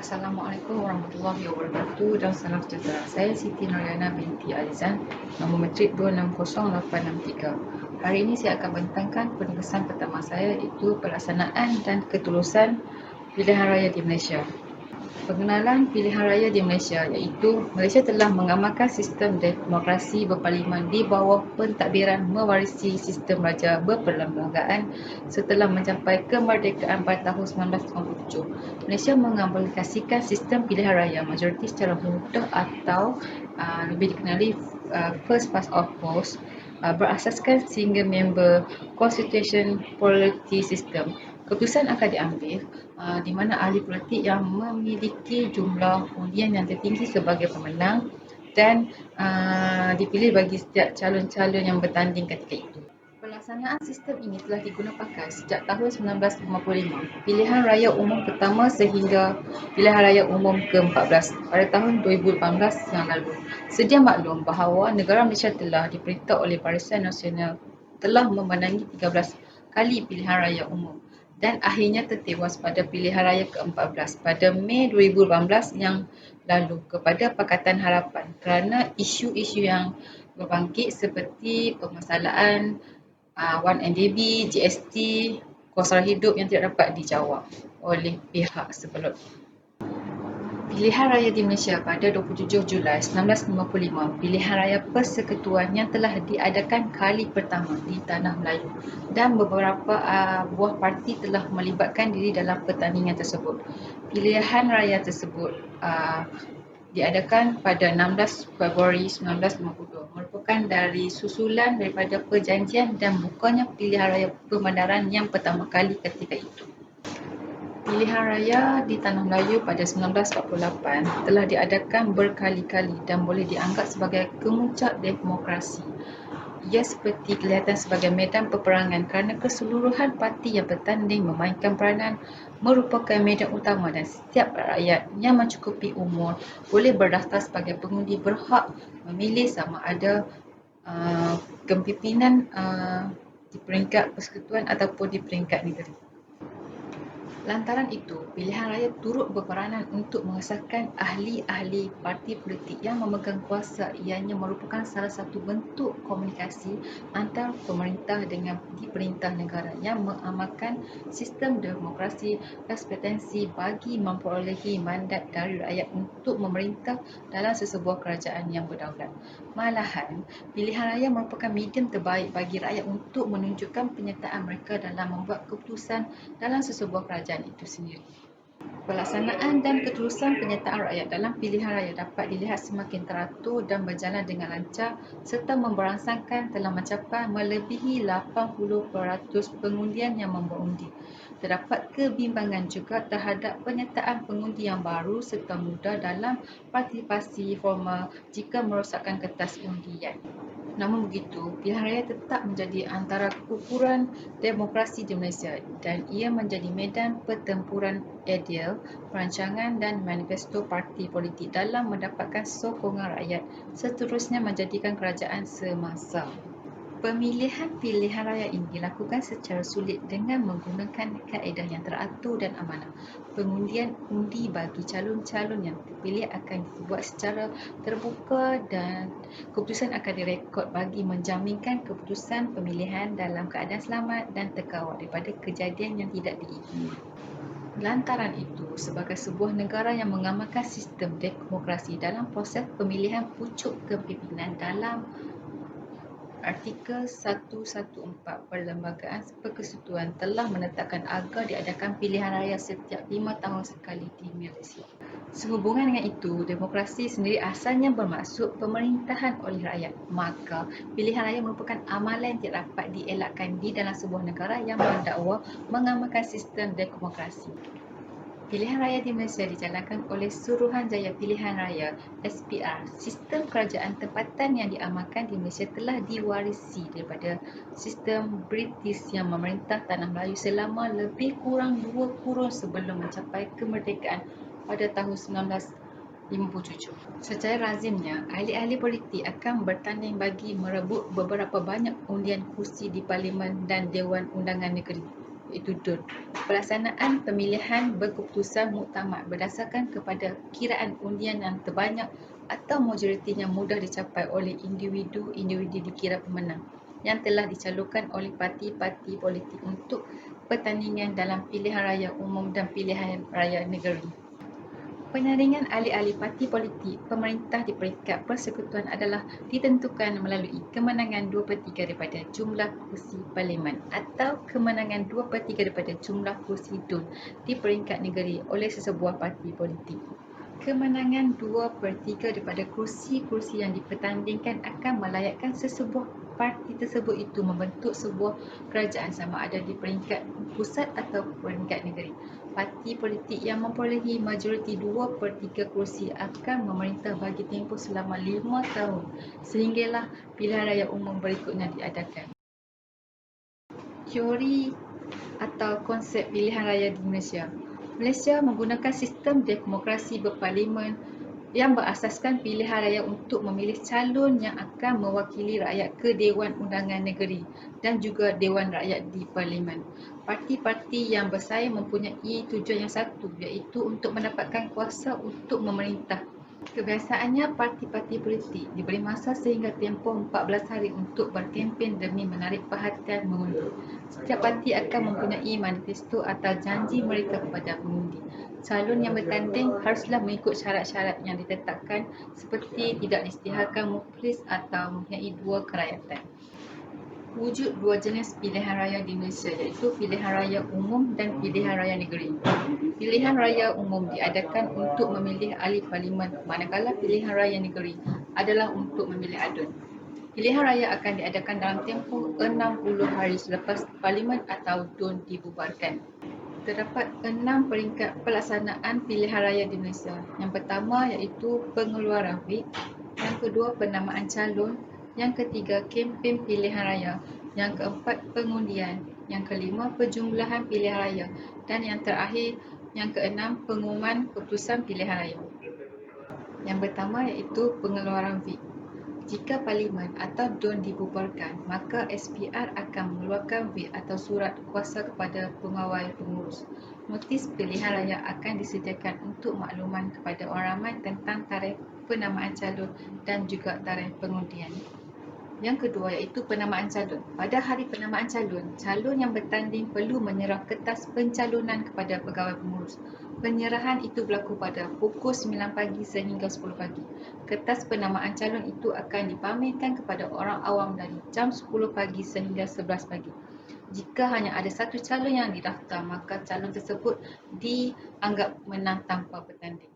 Assalamualaikum warahmatullahi wabarakatuh dan salam sejahtera. Saya Siti Nurliana binti Alizan, nombor metrik 2600863. Hari ini saya akan bentangkan penugasan pertama saya, iaitu pelaksanaan dan ketulusan pilihan raya di Malaysia. Pengenalan pilihan raya di Malaysia, iaitu Malaysia telah mengamalkan sistem demokrasi berparlimen di bawah pentadbiran mewarisi sistem raja berperlembagaan setelah mencapai kemerdekaan pada tahun 1957. Malaysia mengaplikasikan sistem pilihan raya majoriti secara mudah atau lebih dikenali first past of post, berasaskan single member constitution polity system. Keputusan akan diambil di mana ahli politik yang memiliki jumlah undian yang tertinggi sebagai pemenang dan dipilih bagi setiap calon-calon yang bertanding ketika itu. Pelaksanaan sistem ini telah digunakan pakai sejak tahun 1955, pilihan raya umum pertama sehingga pilihan raya umum ke-14 pada tahun 2018 yang lalu. Sedia maklum bahawa negara Malaysia telah diperintah oleh Barisan Nasional telah memenangi 13 kali pilihan raya umum dan akhirnya tertewas pada pilihan raya ke-14 pada Mei 2018 yang lalu kepada Pakatan Harapan kerana isu-isu yang berbangkit seperti permasalahan 1MDB, GST, kos sara hidup yang tidak dapat dijawab oleh pihak sebelum. Pilihan raya di Malaysia pada 27 Julai 1955, pilihan raya persekutuan yang telah diadakan kali pertama di Tanah Melayu dan beberapa buah parti telah melibatkan diri dalam pertandingan tersebut. Pilihan raya tersebut diadakan pada 16 Februari 1952, merupakan dari susulan daripada perjanjian dan bukannya pilihan raya permandaran yang pertama kali ketika itu. Pilihan raya di Tanah Melayu pada 1948 telah diadakan berkali-kali dan boleh dianggap sebagai kemuncak demokrasi. Ia seperti kelihatan sebagai medan peperangan kerana keseluruhan parti yang bertanding memainkan peranan merupakan medan utama dan setiap rakyat yang mencukupi umur boleh berdaftar sebagai pengundi berhak memilih sama ada kepimpinan di peringkat persekutuan ataupun di peringkat negeri. Lantaran itu, pilihan raya turut berperanan untuk mengesahkan ahli-ahli parti politik yang memegang kuasa. Ianya merupakan salah satu bentuk komunikasi antara pemerintah dengan diperintah negara yang mengamalkan sistem demokrasi kompetensi bagi memperolehi mandat dari rakyat untuk memerintah dalam sesebuah kerajaan yang berdaulat. Malahan, pilihan raya merupakan medium terbaik bagi rakyat untuk menunjukkan penyertaan mereka dalam membuat keputusan dalam sesebuah kerajaan itu sendiri. Pelaksanaan dan ketulusan penyertaan rakyat dalam pilihan raya dapat dilihat semakin teratur dan berjalan dengan lancar serta memberangsangkan telah mencapai melebihi 80% pengundian yang mengundi. Terdapat kebimbangan juga terhadap penyertaan pengundi yang baru serta muda dalam partisipasi formal jika merosakkan kertas undian. Namun begitu, pilihan raya tetap menjadi antara ukuran demokrasi di Malaysia dan ia menjadi medan pertempuran ideal, perancangan dan manifesto parti politik dalam mendapatkan sokongan rakyat, seterusnya menjadikan kerajaan semasa. Pemilihan pilihan raya ini dilakukan secara sulit dengan menggunakan kaedah yang teratur dan amanah. Pengundian undi bagi calon-calon yang terpilih akan dibuat secara terbuka dan keputusan akan direkod bagi menjaminkan keputusan pemilihan dalam keadaan selamat dan terkawal daripada kejadian yang tidak diingini. Lantaran itu, sebagai sebuah negara yang mengamalkan sistem demokrasi dalam proses pemilihan pucuk kepimpinan dalam Artikel 114 Perlembagaan Persekutuan telah menetapkan agar diadakan pilihan raya setiap 5 tahun sekali di Malaysia. Sehubungan dengan itu, demokrasi sendiri asalnya bermaksud pemerintahan oleh rakyat. Maka, pilihan raya merupakan amalan yang tidak dapat dielakkan di dalam sebuah negara yang mendakwa mengamalkan sistem demokrasi. Pilihan raya di Malaysia dijalankan oleh Suruhanjaya Pilihan Raya (SPR). Sistem kerajaan tempatan yang diamalkan di Malaysia telah diwarisi daripada sistem British yang memerintah Tanah Melayu selama lebih kurang 2 kurun sebelum mencapai kemerdekaan pada tahun 1957. Secara lazimnya, ahli-ahli politik akan bertanding bagi merebut beberapa banyak undian kursi di Parlimen dan Dewan Undangan Negeri. iaitu DUN. Pelaksanaan pemilihan berkeputusan muktamad berdasarkan kepada kiraan undian yang terbanyak atau majoriti yang mudah dicapai oleh individu-individu dikira pemenang yang telah dicalonkan oleh parti-parti politik untuk pertandingan dalam pilihan raya umum dan pilihan raya negeri. Penyaringan ahli-ahli parti politik pemerintah di peringkat persekutuan adalah ditentukan melalui kemenangan 2/3 daripada jumlah kursi parlimen atau kemenangan 2/3 daripada jumlah kursi DUN di peringkat negeri oleh sesebuah parti politik. Kemenangan 2/3 daripada kursi-kursi yang dipertandingkan akan melayakkan sesebuah parti tersebut itu membentuk sebuah kerajaan sama ada di peringkat pusat atau peringkat negeri. Parti politik yang memperolehi majoriti 2/3 kursi akan memerintah bagi tempoh selama 5 tahun sehinggalah pilihan raya umum berikutnya diadakan. Teori atau konsep pilihan raya di Malaysia. Malaysia menggunakan sistem demokrasi berparlimen yang berasaskan pilihan raya untuk memilih calon yang akan mewakili rakyat ke Dewan Undangan Negeri dan juga Dewan Rakyat di Parlimen. Parti-parti yang bersaing mempunyai tujuan yang satu, iaitu untuk mendapatkan kuasa untuk memerintah. Kebiasaannya, parti-parti politik diberi masa sehingga tempoh 14 hari untuk berkempen demi menarik perhatian mengundi. Setiap parti akan mempunyai manifesto atau janji mereka kepada pengundi. Calon yang bertanding haruslah mengikut syarat-syarat yang ditetapkan seperti tidak diisytiharkan muflis atau mempunyai 2 kerakyatan. Wujud 2 jenis pilihan raya di Malaysia iaitu pilihan raya umum dan pilihan raya negeri. Pilihan raya umum diadakan untuk memilih ahli parlimen manakala pilihan raya negeri adalah untuk memilih adun. Pilihan raya akan diadakan dalam tempoh 60 hari selepas parlimen atau DUN dibubarkan. Terdapat 6 peringkat pelaksanaan pilihan raya di Malaysia. Yang pertama iaitu pengeluaran wig, yang kedua penamaan calon, yang ketiga kempen pilihan raya, yang keempat pengundian, yang kelima penjumlahan pilihan raya dan yang terakhir yang keenam pengumuman keputusan pilihan raya. Yang pertama iaitu pengeluaran wig. Jika parlimen atau DUN dibubarkan, maka SPR akan mengeluarkan wig atau surat kuasa kepada pengawal pengurus. Notis pilihan raya akan disediakan untuk makluman kepada orang ramai tentang tarikh penamaan calon dan juga tarikh pengundian. Yang kedua iaitu penamaan calon. Pada hari penamaan calon, calon yang bertanding perlu menyerah kertas pencalonan kepada pegawai pengurus. Penyerahan itu berlaku pada pukul 9 pagi sehingga 10 pagi. Kertas penamaan calon itu akan dipamerkan kepada orang awam dari jam 10 pagi sehingga 11 pagi. Jika hanya ada satu calon yang didaftar, maka calon tersebut dianggap menang tanpa bertanding.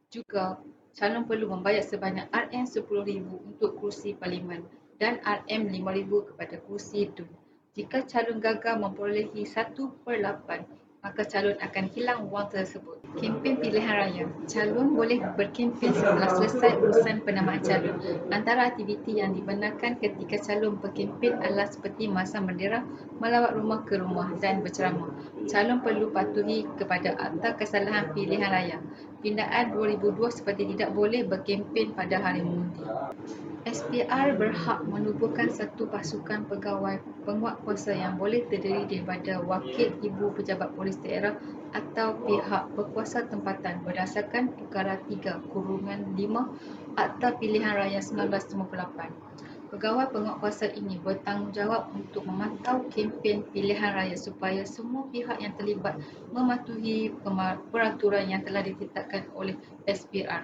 Juga, calon perlu membayar sebanyak RM10,000 untuk kursi parlimen dan RM5,000 kepada kursi DUN. Jika calon gagal memperolehi 1/8, maka calon akan hilang wang tersebut. Kempen pilihan raya. Calon boleh berkempen setelah selesai urusan penamaan calon. Antara aktiviti yang dibenarkan ketika calon berkempen adalah seperti memasang bendera, melawat rumah ke rumah dan berceramah. Calon perlu patuhi kepada Akta Kesalahan Pilihan Raya. Pindaan 2002 seperti tidak boleh berkempen pada hari mengundi. SPR berhak menubuhkan satu pasukan pegawai penguatkuasa yang boleh terdiri daripada wakil ibu pejabat polis daerah atau pihak berkuasa tempatan berdasarkan perkara 3/5 Akta Pilihan Raya 1958. Pegawai penguatkuasa ini bertanggungjawab untuk memantau kempen pilihan raya supaya semua pihak yang terlibat mematuhi peraturan yang telah ditetapkan oleh SPR.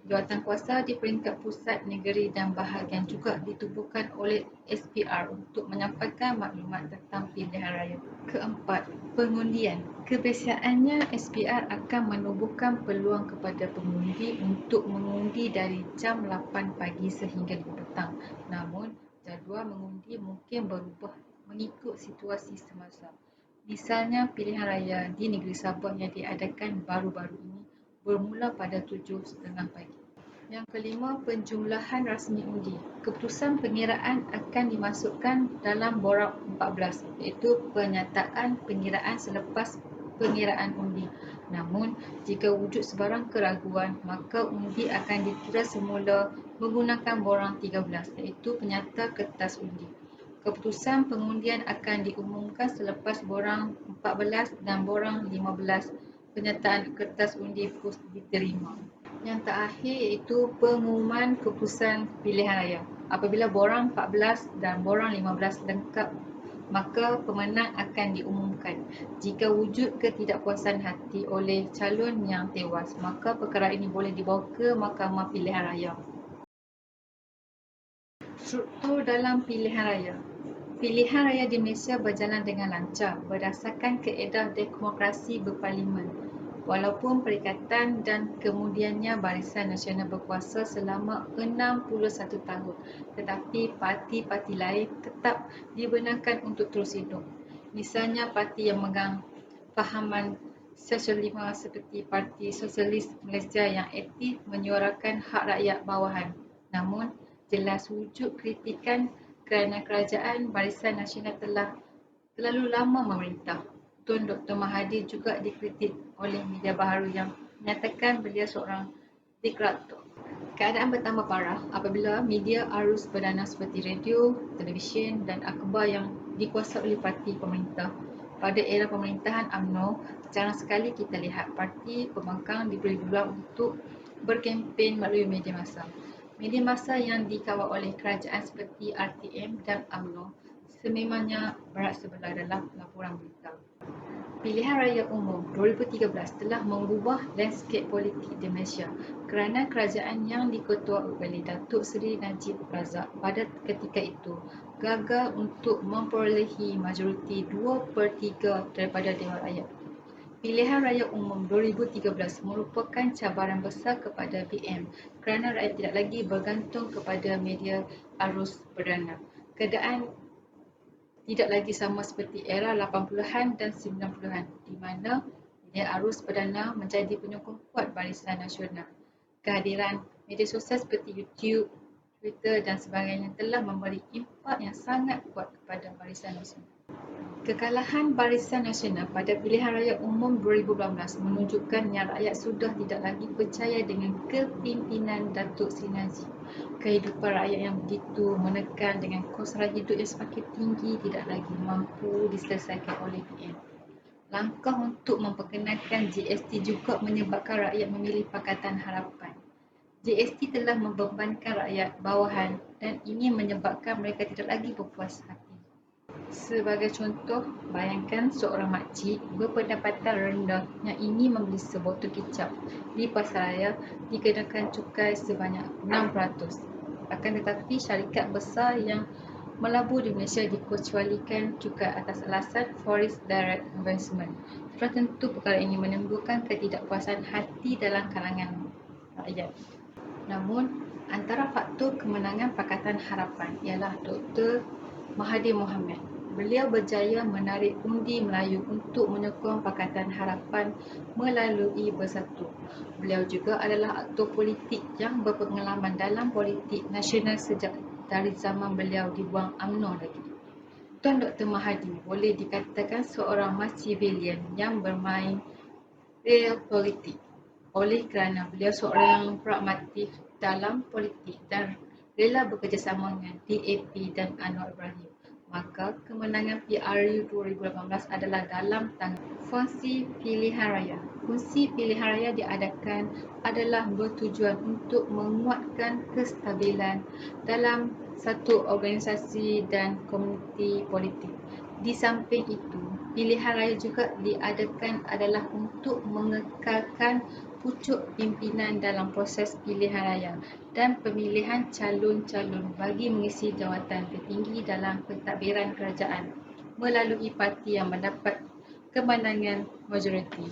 Jawatan kuasa di peringkat pusat, negeri dan bahagian juga ditubuhkan oleh SPR untuk menyampaikan maklumat tentang pilihan raya. Keempat, pengundian. Kebiasaannya SPR akan menubuhkan peluang kepada pengundi untuk mengundi dari jam 8 pagi sehingga 5 petang. Namun, jadual mengundi mungkin berubah mengikut situasi semasa. Misalnya, pilihan raya di negeri Sabah yang diadakan baru-baru ini bermula pada 7.30 pagi. Yang kelima, penjumlahan rasmi undi. Keputusan pengiraan akan dimasukkan dalam borang 14 iaitu penyataan pengiraan selepas pengiraan undi. Namun, jika wujud sebarang keraguan, maka undi akan dikira semula menggunakan borang 13 iaitu penyata kertas undi. Keputusan pengundian akan diumumkan selepas borang 14 dan borang 15 penyertaan kertas undi diterima. Yang terakhir iaitu pengumuman keputusan pilihan raya. Apabila borang 14 dan borang 15 lengkap, maka pemenang akan diumumkan. Jika wujud ketidakpuasan hati oleh calon yang tewas, maka perkara ini boleh dibawa ke Mahkamah Pilihan Raya. Struktur dalam pilihan raya. Pilihan raya di Malaysia berjalan dengan lancar berdasarkan kaedah demokrasi berparlimen. Walaupun Perikatan dan kemudiannya Barisan Nasional berkuasa selama 61 tahun, tetapi parti-parti lain tetap dibenarkan untuk terus hidup. Misalnya parti yang memegang fahaman sosialisme seperti Parti Sosialis Malaysia yang aktif menyuarakan hak rakyat bawahan. Namun, jelas wujud kritikan kerana kerajaan Barisan Nasional telah terlalu lama memerintah. Tun Dr. Mahathir juga dikritik oleh media baharu yang menyatakan beliau seorang diktator. Keadaan bertambah parah apabila media arus perdana seperti radio, televisyen dan akhbar yang dikuasai oleh parti pemerintah. Pada era pemerintahan UMNO, jarang sekali kita lihat parti pembangkang diberi peluang untuk berkempen melalui media massa. Media massa yang dikawal oleh kerajaan seperti RTM dan UMNO sememangnya berat sebelah dalam laporan berita. Pilihan Raya Umum 2013 telah mengubah landscape politik di Malaysia kerana kerajaan yang diketuai oleh Datuk Seri Najib Razak pada ketika itu gagal untuk memperolehi majoriti 2/3 daripada Dewan Rakyat. Pilihan Raya Umum 2013 merupakan cabaran besar kepada BM kerana rakyat tidak lagi bergantung kepada media arus perdana. Keadaan tidak lagi sama seperti era 80-an dan 90-an di mana media arus perdana menjadi penyokong kuat Barisan Nasional. Kehadiran media sosial seperti YouTube, Twitter dan sebagainya telah memberi impak yang sangat kuat kepada Barisan Nasional. Kekalahan Barisan Nasional pada Pilihan Raya Umum 2012 menunjukkan yang rakyat sudah tidak lagi percaya dengan kepimpinan Datuk Seri Najib. Kehidupan rakyat yang begitu menekan dengan kos raya hidup yang semakin tinggi tidak lagi mampu diselesaikan oleh PM. Langkah untuk memperkenalkan GST juga menyebabkan rakyat memilih Pakatan Harapan. GST telah membebankan rakyat bawahan dan ini menyebabkan mereka tidak lagi berpuas hati. Sebagai contoh, bayangkan seorang makcik berpendapatan rendah yang ingin membeli sebotol kicap di pasaraya dikenakan cukai sebanyak 6%. Akan tetapi syarikat besar yang melabur di Malaysia dikecualikan cukai atas alasan Foreign Direct Investment. Sudah tentu perkara ini menimbulkan ketidakpuasan hati dalam kalangan rakyat. Namun, antara faktor kemenangan Pakatan Harapan ialah Dr. Mahathir Mohamad. Beliau berjaya menarik undi Melayu untuk menyokong Pakatan Harapan melalui Bersatu. Beliau juga adalah aktor politik yang berpengalaman dalam politik nasional sejak dari zaman beliau dibuang UMNO lagi. Tuan Dr. Mahathir boleh dikatakan seorang mas civilian yang bermain real politik oleh kerana beliau seorang yang pragmatik dalam politik dan rela bekerjasama dengan DAP dan Anwar Ibrahim. Maka kemenangan PRU 2018 adalah dalam tangan Fungsi Pilihan Raya. Fungsi Pilihan Raya diadakan adalah bertujuan untuk menguatkan kestabilan dalam satu organisasi dan komuniti politik. Di samping itu, pilihan raya juga diadakan adalah untuk mengekalkan pucuk pimpinan dalam proses pilihan raya dan pemilihan calon-calon bagi mengisi jawatan tertinggi dalam pentadbiran kerajaan melalui parti yang mendapat kemenangan majoriti.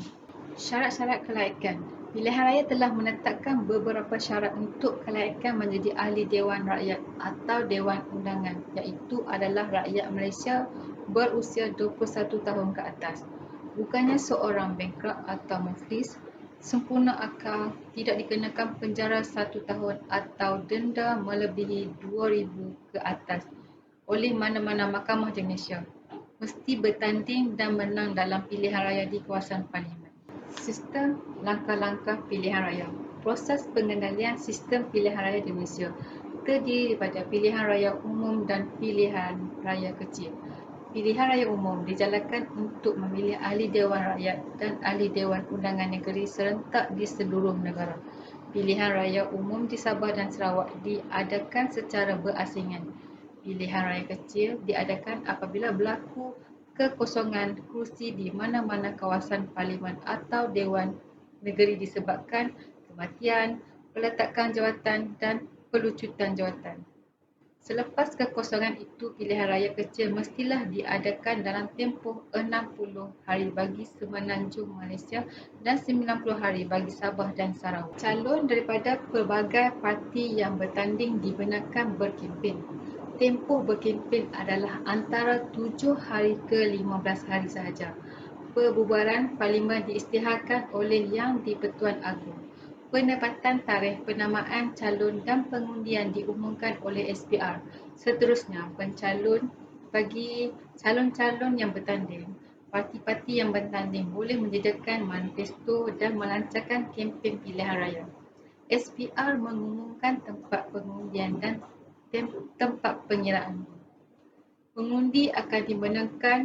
Syarat-syarat kelaikan. Pilihan raya telah menetapkan beberapa syarat untuk kelaikan menjadi ahli Dewan Rakyat atau Dewan Undangan, iaitu adalah rakyat Malaysia berusia 21 tahun ke atas. Bukannya seorang bankrupt atau muflis, sempurna akal, tidak dikenakan penjara 1 tahun atau denda melebihi 2,000 ke atas oleh mana-mana mahkamah di Malaysia. Mesti bertanding dan menang dalam pilihan raya di kawasan parlimen. Sistem langkah-langkah pilihan raya. Proses pengendalian sistem pilihan raya di Malaysia terdiri daripada pilihan raya umum dan pilihan raya kecil. Pilihan raya umum dijalankan untuk memilih ahli Dewan Rakyat dan ahli Dewan Undangan Negeri serentak di seluruh negara. Pilihan raya umum di Sabah dan Sarawak diadakan secara berasingan. Pilihan raya kecil diadakan apabila berlaku kekosongan kursi di mana-mana kawasan parlimen atau Dewan Negeri disebabkan kematian, peletakan jawatan dan pelucutan jawatan. Selepas kekosongan itu, pilihan raya kecil mestilah diadakan dalam tempoh 60 hari bagi Semenanjung Malaysia dan 90 hari bagi Sabah dan Sarawak. Calon daripada pelbagai parti yang bertanding dibenarkan berkempen. Tempoh berkempen adalah antara 7 hari ke 15 hari sahaja. Perbubaran parlimen diisytiharkan oleh Yang di-Pertuan Agong. Penempatan tarikh penamaan calon dan pengundian diumumkan oleh SPR. Seterusnya, pencalon bagi calon-calon yang bertanding. Parti-parti yang bertanding boleh menyediakan manifesto dan melancarkan kempen pilihan raya. SPR mengumumkan tempat pengundian dan tempat pengiraan. Pengundi akan dimenangkan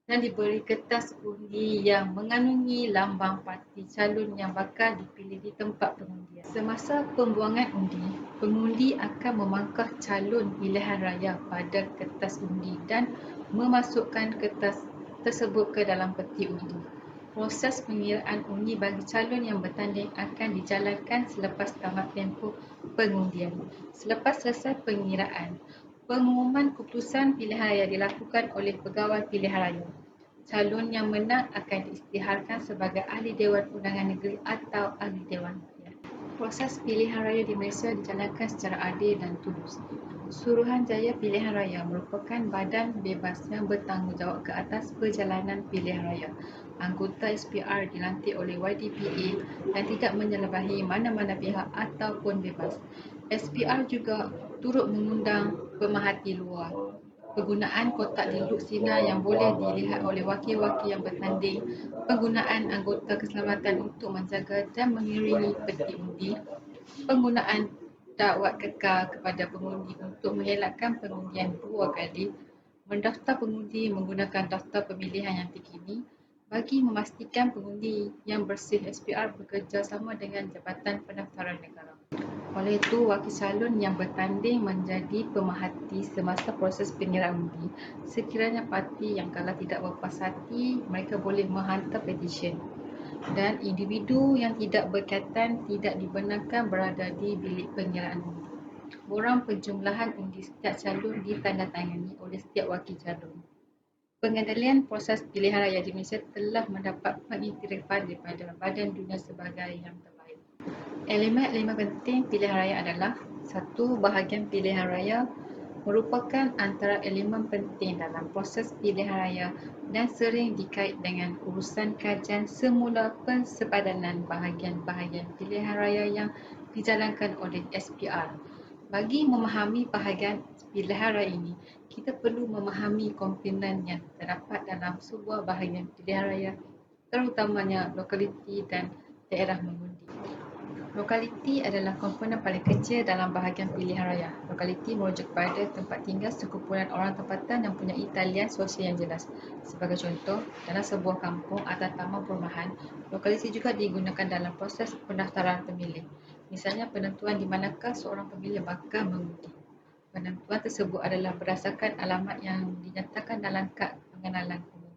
dan diberi kertas undi yang mengandungi lambang parti calon yang bakal dipilih di tempat pengundian. Semasa pembuangan undi, pengundi akan memangkah calon pilihan raya pada kertas undi dan memasukkan kertas tersebut ke dalam peti undi. Proses pengiraan undi bagi calon yang bertanding akan dijalankan selepas tamat tempoh pengundian. Selepas selesai pengiraan, pengumuman keputusan pilihan raya dilakukan oleh pegawai pilihan raya. Calon yang menang akan diisytiharkan sebagai ahli Dewan Undangan Negeri atau ahli Dewan Rakyat. Proses pilihan raya di Malaysia dijalankan secara adil dan tulus. Suruhanjaya Pilihan Raya merupakan badan bebas yang bertanggungjawab ke atas perjalanan pilihan raya. Anggota SPR dilantik oleh YDPA dan tidak menyelebahi mana-mana pihak ataupun bebas. SPR juga turut mengundang pemerhati luar. Penggunaan kotak linduk sinar yang boleh dilihat oleh wakil-wakil yang bertanding, penggunaan anggota keselamatan untuk menjaga dan mengiringi peti undi, penggunaan dakwat kekal kepada pengundi untuk mengelakkan pengundian 2 kali, mendaftar pengundi menggunakan daftar pemilihan yang terkini, bagi memastikan pengundi yang bersih. SPR bekerjasama dengan Jabatan Pendaftaran Negara. Oleh itu, wakil calon yang bertanding menjadi pemerhati semasa proses pengiraan undi. Sekiranya parti yang kalah tidak berpuas hati, mereka boleh menghantar petisyen. Dan individu yang tidak berkaitan tidak dibenarkan berada di bilik pengiraan undi. Borang penjumlahan undi setiap calon ditandatangani oleh setiap wakil calon. Pengendalian proses pilihan raya di Malaysia telah mendapat pengiktirafan daripada Badan Dunia sebagai yang terbaik. Elemen-elemen penting pilihan raya adalah: 1. Bahagian pilihan raya merupakan antara elemen penting dalam proses pilihan raya dan sering dikait dengan urusan kajian semula pensepadanan bahagian-bahagian pilihan raya yang dijalankan oleh SPR. Bagi memahami bahagian pilihan raya ini, kita perlu memahami komponen yang terdapat dalam sebuah bahagian pilihan raya, terutamanya lokaliti dan daerah mengundi. Lokaliti adalah komponen paling kecil dalam bahagian pilihan raya. Lokaliti merujuk kepada tempat tinggal sekumpulan orang tempatan yang mempunyai talian sosial yang jelas. Sebagai contoh, dalam sebuah kampung atau taman perumahan, lokaliti juga digunakan dalam proses pendaftaran pemilih. Misalnya, penentuan di manakah seorang pemilih bakal mengundi. Penentuan tersebut adalah berdasarkan alamat yang dinyatakan dalam kad pengenalan umum.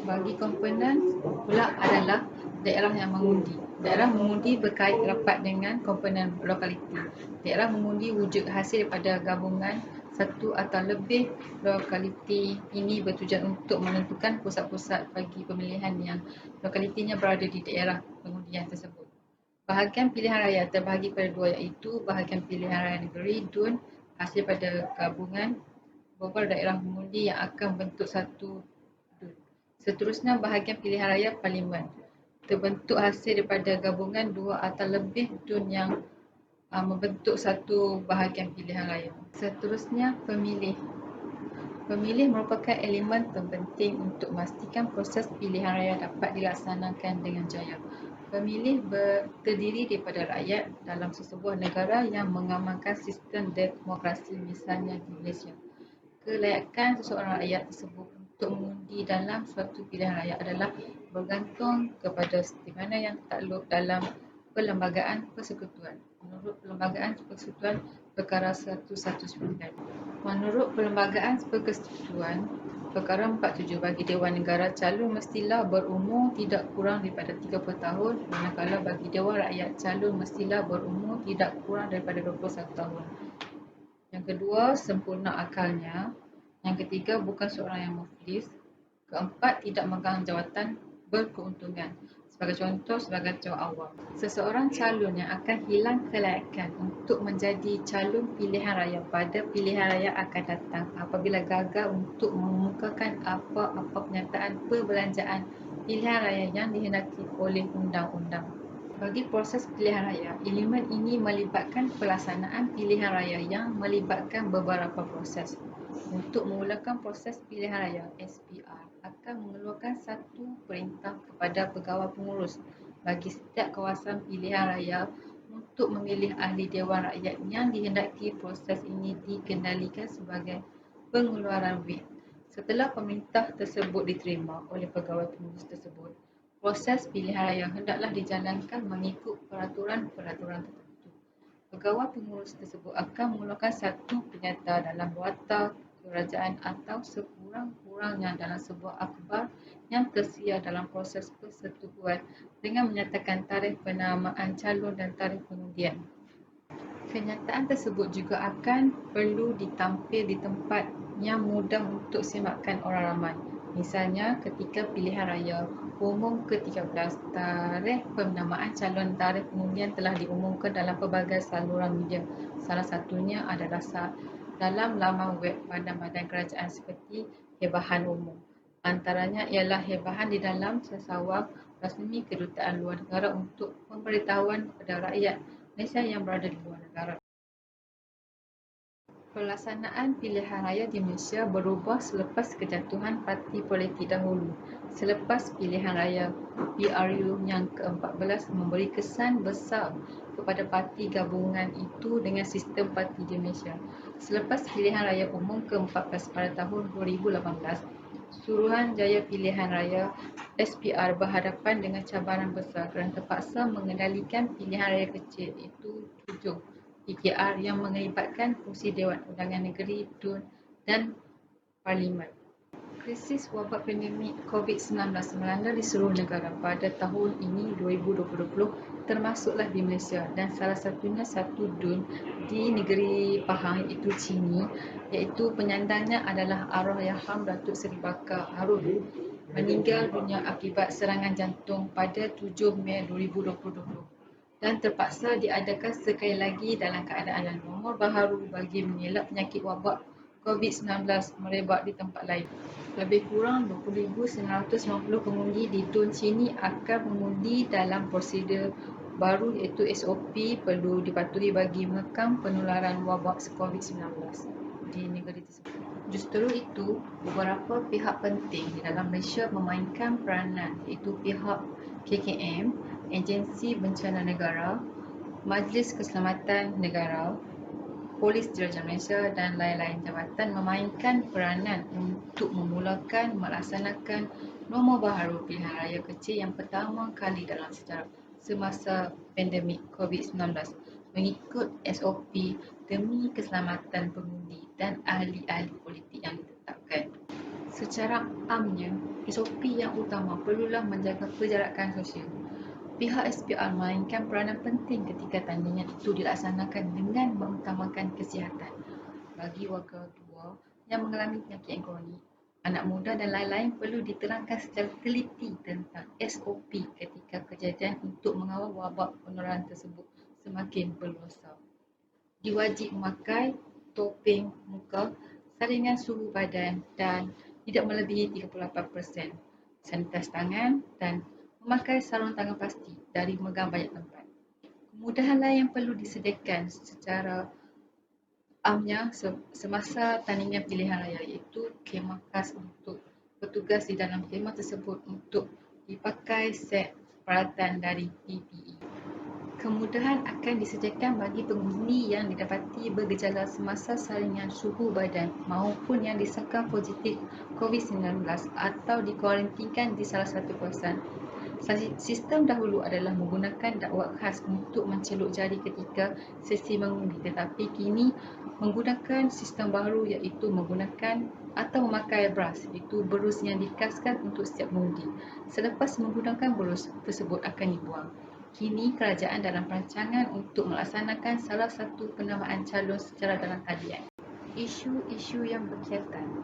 Bagi komponen pula adalah daerah yang mengundi. Daerah mengundi berkait rapat dengan komponen lokaliti. Daerah mengundi wujud hasil daripada gabungan satu atau lebih lokaliti. Ini bertujuan untuk menentukan pusat-pusat bagi pemilihan yang lokalitinya berada di daerah pengundian tersebut. Bahagian pilihan raya terbahagi pada dua, iaitu bahagian pilihan raya negeri DUN, hasil pada gabungan beberapa daerah mengundi yang akan membentuk satu DUN. Seterusnya, bahagian pilihan raya parlimen terbentuk hasil daripada gabungan dua atau lebih DUN yang membentuk satu bahagian pilihan raya. Seterusnya, pemilih. Pemilih merupakan elemen terpenting untuk memastikan proses pilihan raya dapat dilaksanakan dengan jaya. Pemilih terdiri daripada rakyat dalam sesebuah negara yang mengamalkan sistem demokrasi, misalnya di Malaysia. Kelayakan seseorang rakyat tersebut untuk mengundi dalam suatu pilihan raya adalah bergantung kepada di mana yang takluk dalam Perlembagaan Persekutuan. Menurut Perlembagaan Persekutuan Perkara 119. Menurut Perlembagaan Persekutuan Perkara 47 bagi Dewan Negara, calon mestilah berumur tidak kurang daripada 30 tahun, manakala bagi Dewan Rakyat, calon mestilah berumur tidak kurang daripada 21 tahun. Yang kedua, sempurna akalnya. Yang ketiga, bukan seorang yang muflis. Keempat, tidak memegang jawatan berkeuntungan. Sebagai contoh, sebagai calon awam. Seseorang calon yang akan hilang kelayakan untuk menjadi calon pilihan raya pada pilihan raya akan datang apabila gagal untuk mengemukakan apa-apa pernyataan perbelanjaan pilihan raya yang dihendaki oleh undang-undang. Bagi proses pilihan raya, elemen ini melibatkan pelaksanaan pilihan raya yang melibatkan beberapa proses. Untuk memulakan proses pilihan raya, SPR akan mengeluarkan satu perintah kepada pegawai pengurus bagi setiap kawasan pilihan raya untuk memilih ahli Dewan Rakyat yang dihendaki. Proses ini dikendalikan sebagai pengeluaran wig. Setelah perintah tersebut diterima oleh pegawai pengurus tersebut, proses pilihan raya hendaklah dijalankan mengikut peraturan-peraturan tertentu. Pegawai pengurus tersebut akan mengeluarkan satu pernyataan dalam Warta Kerajaan atau sekurang-kurangnya dalam sebuah akhbar yang tersedia dalam proses persetubuhan dengan menyatakan tarikh penamaan calon dan tarikh pengundian. Kenyataan tersebut juga akan perlu ditampil di tempat yang mudah untuk semakkan orang ramai. Misalnya, ketika pilihan raya umum ke-13, tarikh penamaan calon dan tarikh pengundian telah diumumkan dalam pelbagai saluran media. Salah satunya adalah dalam laman web badan-badan kerajaan seperti Hebahan Umum. Antaranya ialah Hebahan di dalam sesawang rasmi Kedutaan Luar Negara untuk pemberitahuan kepada rakyat Malaysia yang berada di luar negara. Pelaksanaan pilihan raya di Malaysia berubah selepas kejatuhan parti politik dahulu. Selepas pilihan raya PRU yang ke-14 memberi kesan besar kepada parti gabungan itu dengan sistem parti di Malaysia. Selepas pilihan raya umum ke-14 pada tahun 2018, Suruhanjaya Pilihan Raya SPR berhadapan dengan cabaran besar kerana terpaksa mengendalikan pilihan raya kecil iaitu 7 PKR yang melibatkan fungsi Dewan Undangan Negeri, DUN dan Parlimen. Krisis wabak pandemik COVID-19 melanda di seluruh negara pada tahun ini 2020, termasuklah di Malaysia, dan salah satunya satu DUN di negeri Pahang iaitu Chini, iaitu penyandangnya adalah Allahyarham Datuk Seri Bakar Harun, meninggal dunia akibat serangan jantung pada 7 Mei 2020 dan terpaksa diadakan sekali lagi dalam keadaan yang nomor baharu bagi mengelak penyakit wabak COVID-19 merebak di tempat lain. Lebih kurang 20,990 pengundi di DUN Chini akan mengundi dalam prosedur baru iaitu SOP perlu dipatuhi bagi menekan penularan wabak COVID-19 di negeri tersebut. Justru itu, beberapa pihak penting di dalam Malaysia memainkan peranan iaitu pihak KKM, Agensi Bencana Negara, Majlis Keselamatan Negara, Polis Diraja Malaysia dan lain-lain jabatan memainkan peranan untuk memulakan melaksanakan nombor baharu pilihan raya kecil yang pertama kali dalam sejarah semasa pandemik COVID-19 mengikut SOP demi keselamatan pengundi dan ahli-ahli politik yang ditetapkan. Secara amnya, SOP yang utama perlulah menjaga penjarakan sosial. Pihak SPR memainkan peranan penting ketika tandingan itu dilaksanakan dengan mengutamakan kesihatan. Bagi warga tua yang mengalami penyakit yang kronik, anak muda dan lain-lain perlu diterangkan secara teliti tentang SOP ketika kejadian untuk mengawal wabak penularan tersebut semakin berluasa. Diwajib memakai topeng muka, saringan suhu badan dan tidak melebihi 38%, sanitasi tangan dan memakai sarung tangan plastik dari memegang banyak tempat. Kemudahan lain yang perlu disediakan secara amnya semasa tandingan pilihan raya iaitu khemah khas untuk petugas di dalam khemah tersebut untuk dipakai set peralatan dari PPE. Kemudahan akan disediakan bagi pengundi yang didapati bergejala semasa saringan suhu badan maupun yang disahkan positif COVID-19 atau dikuarantinkan di salah satu kawasan. Sistem dahulu adalah menggunakan dakwat khas untuk menceluk jari ketika sesi mengundi, tetapi kini menggunakan sistem baru iaitu menggunakan atau memakai bras, iaitu berus yang dikhaskan untuk setiap mengundi. Selepas menggunakan berus tersebut akan dibuang. Kini kerajaan dalam perancangan untuk melaksanakan salah satu penamaan calon secara dalam talian. Isu-isu yang berkaitan.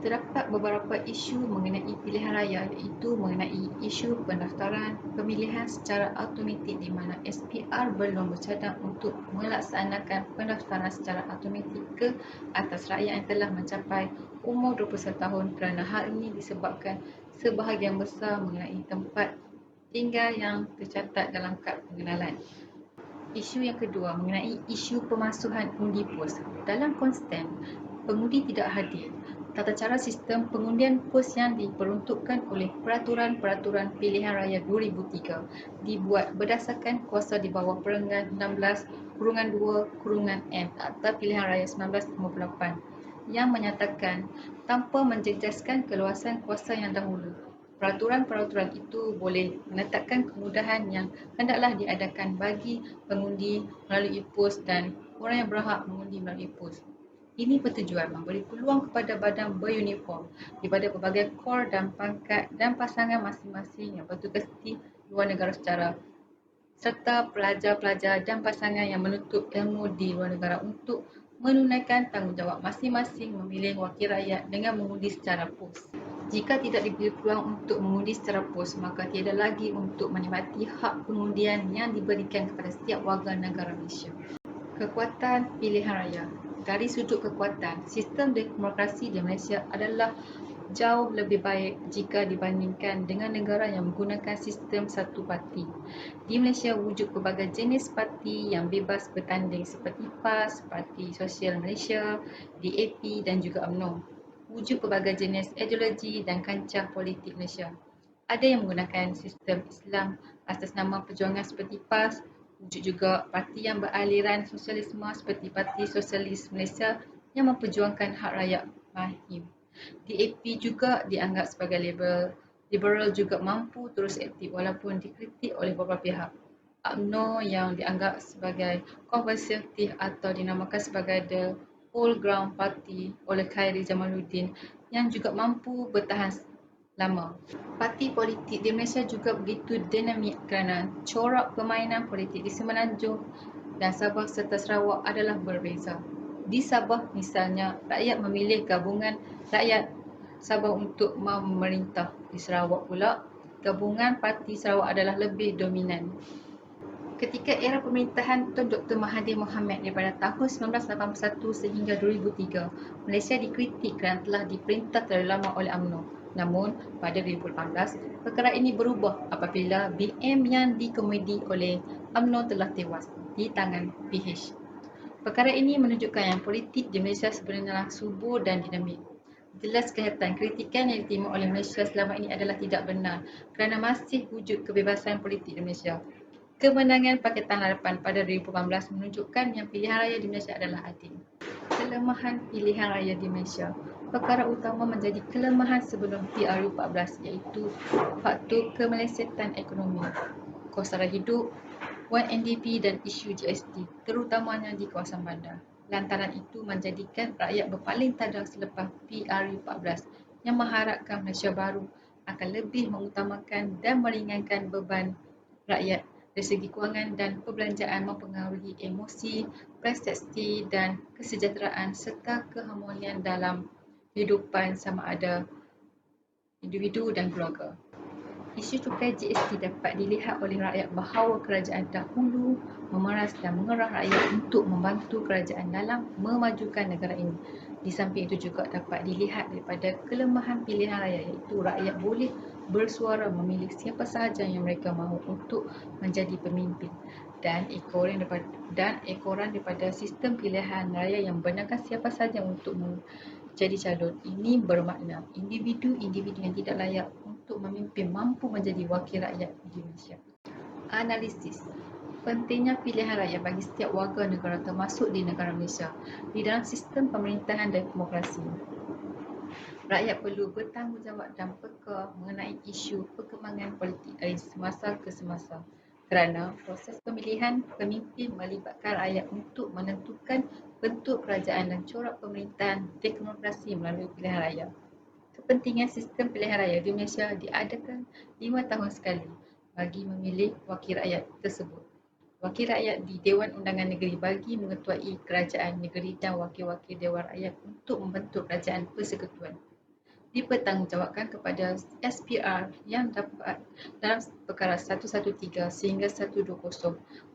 Terdapat beberapa isu mengenai pilihan raya iaitu mengenai isu pendaftaran pemilihan secara automatik di mana SPR belum bercadang untuk melaksanakan pendaftaran secara automatik ke atas rakyat yang telah mencapai umur 21 tahun kerana hal ini disebabkan sebahagian besar mengenai tempat tinggal yang tercatat dalam kad pengenalan. Isu yang kedua mengenai isu pemasuhan undi pos. Dalam konsten, pengundi tidak hadir. Tata cara sistem pengundian pos yang diperuntukkan oleh Peraturan-Peraturan Pilihan Raya 2003 dibuat berdasarkan kuasa di bawah Perenggan 16/2/N Akta Pilihan Raya 1958 yang menyatakan tanpa menjejaskan keluasan kuasa yang dahulu, peraturan-peraturan itu boleh menetapkan kemudahan yang hendaklah diadakan bagi pengundi melalui pos dan orang yang berhak mengundi melalui pos. Ini bertujuan memberi peluang kepada badan beruniform daripada pelbagai kor dan pangkat dan pasangan masing-masing yang bertugas di luar negara serta pelajar-pelajar dan pasangan yang menuntut ilmu di luar negara untuk menunaikan tanggungjawab masing-masing memilih wakil rakyat dengan mengundi secara pos. Jika tidak diberi peluang untuk mengundi secara pos, maka tiada lagi untuk menikmati hak pengundian yang diberikan kepada setiap warga negara Malaysia. Kekuatan pilihan raya. Dari sudut kekuatan, sistem demokrasi di Malaysia adalah jauh lebih baik jika dibandingkan dengan negara yang menggunakan sistem satu parti. Di Malaysia wujud pelbagai jenis parti yang bebas bertanding seperti PAS, Parti Sosial Malaysia, DAP dan juga UMNO. Wujud pelbagai jenis ideologi dan kancah politik Malaysia. Ada yang menggunakan sistem Islam atas nama perjuangan seperti PAS. Wujud juga parti yang beraliran sosialisme seperti Parti Sosialis Malaysia yang memperjuangkan hak rakyat mahim. DAP juga dianggap sebagai liberal juga mampu terus aktif walaupun dikritik oleh beberapa pihak. UMNO yang dianggap sebagai konservatif atau dinamakan sebagai The Whole Ground Party oleh Khairi Jamaluddin yang juga mampu bertahan lama. Parti politik di Malaysia juga begitu dinamik kerana corak permainan politik di Semenanjung dan Sabah serta Sarawak adalah berbeza. Di Sabah misalnya, rakyat memilih gabungan rakyat Sabah untuk memerintah. Di Sarawak pula, gabungan Parti Sarawak adalah lebih dominan. Ketika era pemerintahan Tun Dr. Mahathir Mohamad daripada tahun 1981 sehingga 2003, Malaysia dikritik kerana telah diperintah terlalu lama oleh UMNO. Namun, pada 2018, perkara ini berubah apabila BM yang dikomedi oleh UMNO telah tewas di tangan PH. Perkara ini menunjukkan yang politik di Malaysia sebenarnya subur dan dinamik. Jelas kelihatan kritikan yang diterima oleh Malaysia selama ini adalah tidak benar kerana masih wujud kebebasan politik di Malaysia. Kemenangan Pakatan Harapan pada 2018 menunjukkan yang pilihan raya di Malaysia adalah adil. Kelemahan pilihan raya di Malaysia. Perkara utama menjadi kelemahan sebelum PRU 14 iaitu faktor kemelesetan ekonomi, kos sara hidup, 1MDB dan isu GST, terutamanya di kawasan bandar. Lantaran itu menjadikan rakyat berpaling tadang selepas PRU 14 yang mengharapkan Malaysia baru akan lebih mengutamakan dan meringankan beban rakyat dari segi kewangan dan perbelanjaan mempengaruhi emosi, prestasi dan kesejahteraan serta keharmonian dalam kehidupan sama ada individu dan keluarga. Isu cukai GST dapat dilihat oleh rakyat bahawa kerajaan dahulu memeras dan mengerah rakyat untuk membantu kerajaan dalam memajukan negara ini. Di samping itu juga dapat dilihat daripada kelemahan pilihan raya iaitu rakyat boleh bersuara memilih siapa sahaja yang mereka mahu untuk menjadi pemimpin dan ekoran daripada sistem pilihan raya yang membenarkan siapa sahaja untuk menjadi calon. Ini bermakna individu-individu yang tidak layak untuk memimpin mampu menjadi wakil rakyat di Malaysia. Analisis. pentingnya pilihan raya bagi setiap warga negara termasuk di negara Malaysia di dalam sistem pemerintahan dan demokrasi. Rakyat perlu bertanggungjawab dan peka mengenai isu perkembangan politik dari semasa ke semasa kerana proses pemilihan pemimpin melibatkan rakyat untuk menentukan bentuk kerajaan dan corak pemerintahan demokrasi melalui pilihan raya. Kepentingan sistem pilihan raya di Malaysia diadakan 5 tahun sekali bagi memilih wakil rakyat tersebut. Wakil rakyat di Dewan Undangan Negeri bagi mengetuai kerajaan negeri dan wakil-wakil Dewan Rakyat untuk membentuk kerajaan persekutuan. Dipertanggungjawabkan kepada SPR yang dapat dalam perkara 113 sehingga 120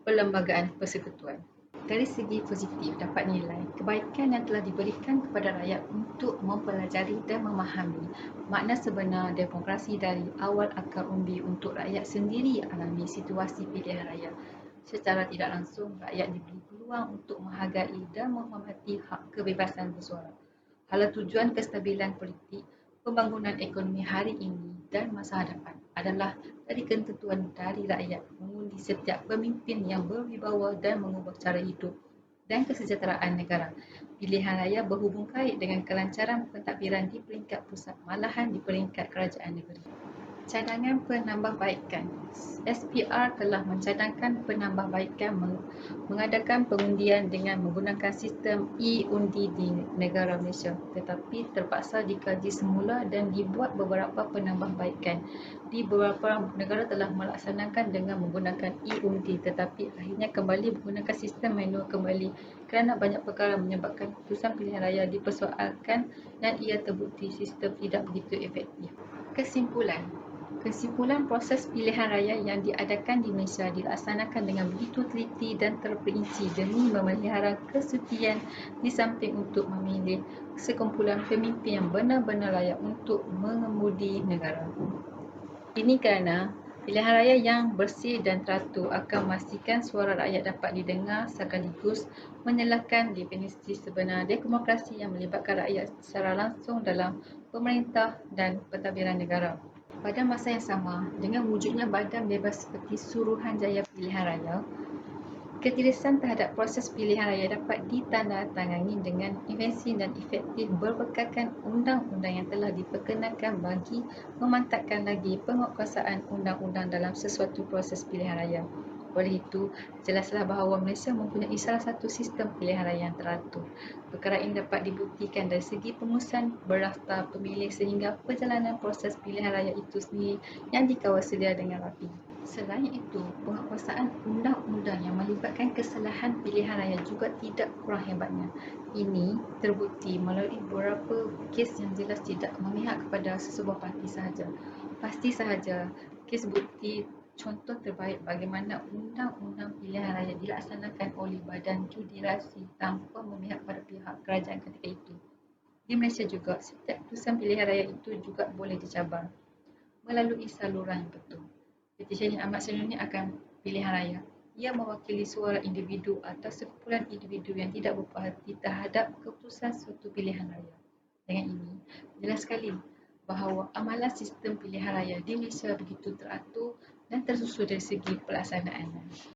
Perlembagaan Persekutuan. Dari segi positif dapat nilai kebaikan yang telah diberikan kepada rakyat untuk mempelajari dan memahami makna sebenar demokrasi dari awal akar umbi untuk rakyat sendiri alami situasi pilihan raya. Secara tidak langsung, rakyat diberi peluang untuk menghargai dan menghormati hak kebebasan bersuara. Hala tujuan kestabilan politik, pembangunan ekonomi hari ini dan masa hadapan adalah dari ketentuan dari rakyat mengundi setiap pemimpin yang berwibawa dan mengubah cara hidup dan kesejahteraan negara. Pilihan raya berhubung kait dengan kelancaran pentadbiran di peringkat pusat malahan di peringkat kerajaan negeri. Cadangan penambahbaikan. SPR telah mencadangkan penambahbaikan mengadakan pengundian dengan menggunakan sistem e-undi di negara Malaysia, tetapi terpaksa dikaji semula dan dibuat beberapa penambahbaikan. Di beberapa negara telah melaksanakan dengan menggunakan e-undi, tetapi akhirnya kembali menggunakan sistem manual kembali kerana banyak perkara menyebabkan keputusan pilihan raya dipersoalkan dan ia terbukti sistem tidak begitu efektif. Kesimpulan proses pilihan raya yang diadakan di Malaysia dilaksanakan dengan begitu teliti dan terperinci demi memelihara kesucian di samping untuk memilih sekumpulan pemimpin yang benar-benar layak untuk mengemudi negara. Ini kerana pilihan raya yang bersih dan teratur akan memastikan suara rakyat dapat didengar sekaligus menyelahkan definisi sebenar demokrasi yang melibatkan rakyat secara langsung dalam pemerintah dan pentadbiran negara. Pada masa yang sama, dengan wujudnya badan bebas seperti Suruhanjaya Pilihan Raya, ketirisan terhadap proses pilihan raya dapat ditandatangani dengan efisien dan efektif berbekalkan undang-undang yang telah diperkenalkan bagi memantapkan lagi penguatkuasaan undang-undang dalam sesuatu proses pilihan raya. Oleh itu, jelaslah bahawa Malaysia mempunyai salah satu sistem pilihan raya yang teratur. Perkara ini dapat dibuktikan dari segi pengurusan berdaftar pemilih sehingga perjalanan proses pilihan raya itu sendiri yang dikawal sedia dengan rapi. Selain itu, penguatkuasaan undang-undang yang melibatkan kesalahan pilihan raya juga tidak kurang hebatnya. Ini terbukti melalui beberapa kes yang jelas tidak memihak kepada sesebuah parti sahaja. Pasti sahaja kes bukti contoh terbaik bagaimana undang-undang pilihan raya dilaksanakan oleh Badan Judirasi tanpa memihak pada pihak kerajaan ketika itu. Di Malaysia juga, setiap keputusan pilihan raya itu juga boleh dicabar melalui saluran yang betul. Petisi yang amat sebenarnya akan pilihan raya. Ia mewakili suara individu atau sekumpulan individu yang tidak berpuas hati terhadap keputusan suatu pilihan raya. Dengan ini, jelas sekali bahawa amalan sistem pilihan raya di Malaysia begitu teratur dan tersusun dari segi pelaksanaannya.